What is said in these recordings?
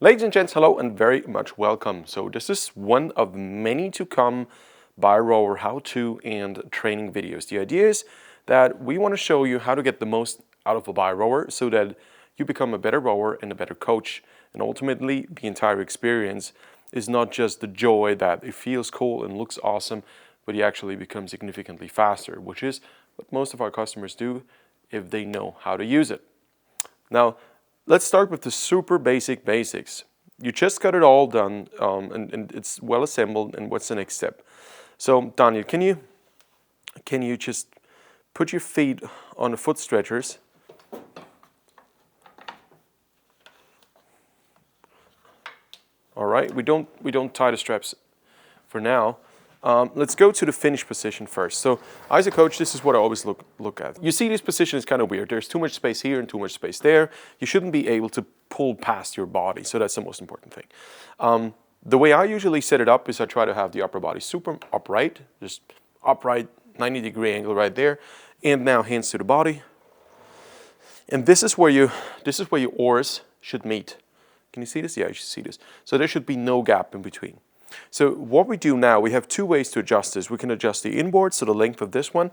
Ladies and gents, hello and very much welcome. So this is one of many to come Biorower how-to and training videos. The idea is that we want to show you how to get the most out of a Biorower so that you become a better rower and a better coach. And ultimately, the entire experience is not just the joy that it feels cool and looks awesome, but you actually become significantly faster, which is what most of our customers do if they know how to use it. Now, let's start with the super basics. You just got it all done and it's well assembled, and what's the next step? So Daniel, can you just put your feet on the foot stretchers? All right, we don't tie the straps for now. Let's go to the finish position first. So as a coach, this is what I always look at. You see this position is kind of weird. There's too much space here and too much space there. You shouldn't be able to pull past your body. So that's the most important thing. The way I usually set it up is I try to have the upper body super upright, just upright, 90-degree angle right there. And now hands to the body. And this is where your oars should meet. Can you see this? Yeah, you should see this. So there should be no gap in between. So what we do now, we have two ways to adjust this. We can adjust the inboard, so the length of this one.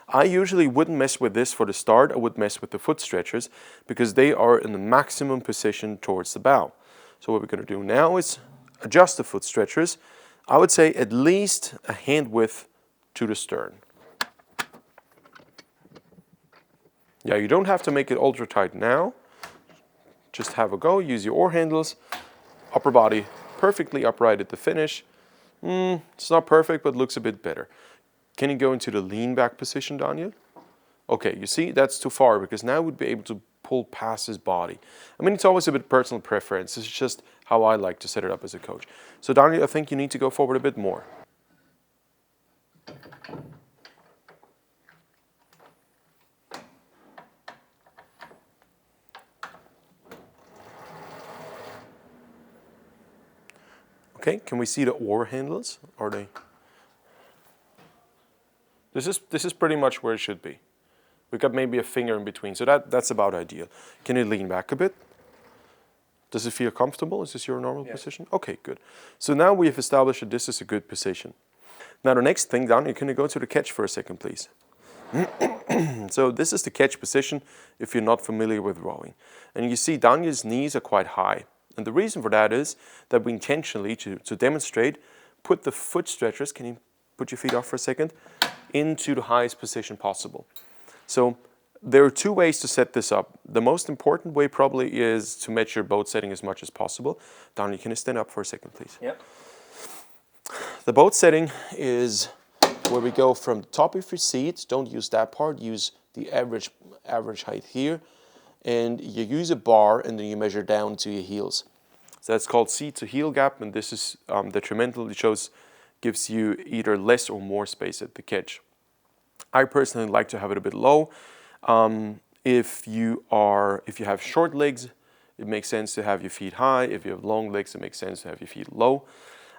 I usually wouldn't mess with this for the start. I would mess with the foot stretchers because they are in the maximum position towards the bow. So what we're going to do now is adjust the foot stretchers. I would say at least a hand width to the stern. Yeah, you don't have to make it ultra tight now. Just have a go, use your oar handles, upper body perfectly upright at the finish. It's not perfect, but looks a bit better. Can you go into the lean back position, Daniel? Okay, you see, that's too far because now we'd be able to pull past his body. I mean, it's always a bit personal preference. It's just how I like to set it up as a coach. So Daniel, I think you need to go forward a bit more. Okay, can we see the oar handles? Are they? This is pretty much where it should be. We've got maybe a finger in between, so that's about ideal. Can you lean back a bit? Does it feel comfortable? Is this your normal position? Okay, good. So now we have established that this is a good position. Now the next thing, Daniel, can you go to the catch for a second, please? So this is the catch position if you're not familiar with rowing. And you see Daniel's knees are quite high. And the reason for that is that we intentionally, to demonstrate, put the foot stretchers, can you put your feet off for a second, into the highest position possible. So there are two ways to set this up. The most important way probably is to match your boat setting as much as possible. Daniel, can you stand up for a second, please? Yep. The boat setting is where we go from the top of your seat. Don't use that part, use the average height here. And you use a bar and then you measure down to your heels. So that's called seat to heel gap, and this is detrimental. It gives you either less or more space at the catch. I personally like to have it a bit low. If you have short legs, it makes sense to have your feet high. If you have long legs, it makes sense to have your feet low.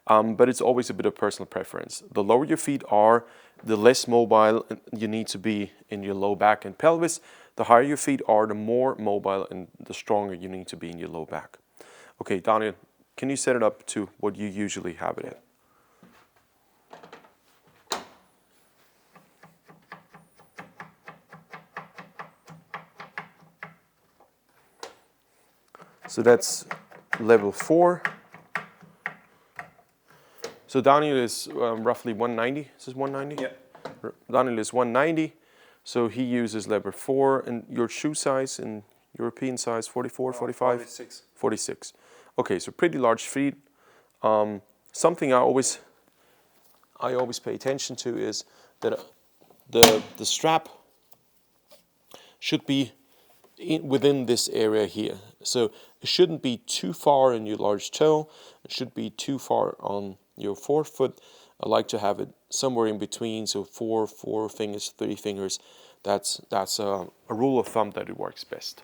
But it's always a bit of personal preference. The lower your feet are, the less mobile you need to be in your low back and pelvis. The higher your feet are, the more mobile and the stronger you need to be in your low back. Okay, Daniel, can you set it up to what you usually have it at? So that's level 4. So Daniel is roughly 190. Is this 190? Yeah. Daniel is 190. So he uses level 4. And your shoe size in European size, 44, 45? 46. 46. Okay, so pretty large feet. Something I always pay attention to is that the strap should be within this area here. So it shouldn't be too far in your large toe. It should be too far on your forefoot. I like to have it somewhere in between, so 4 fingers, 3 fingers. That's a rule of thumb that it works best.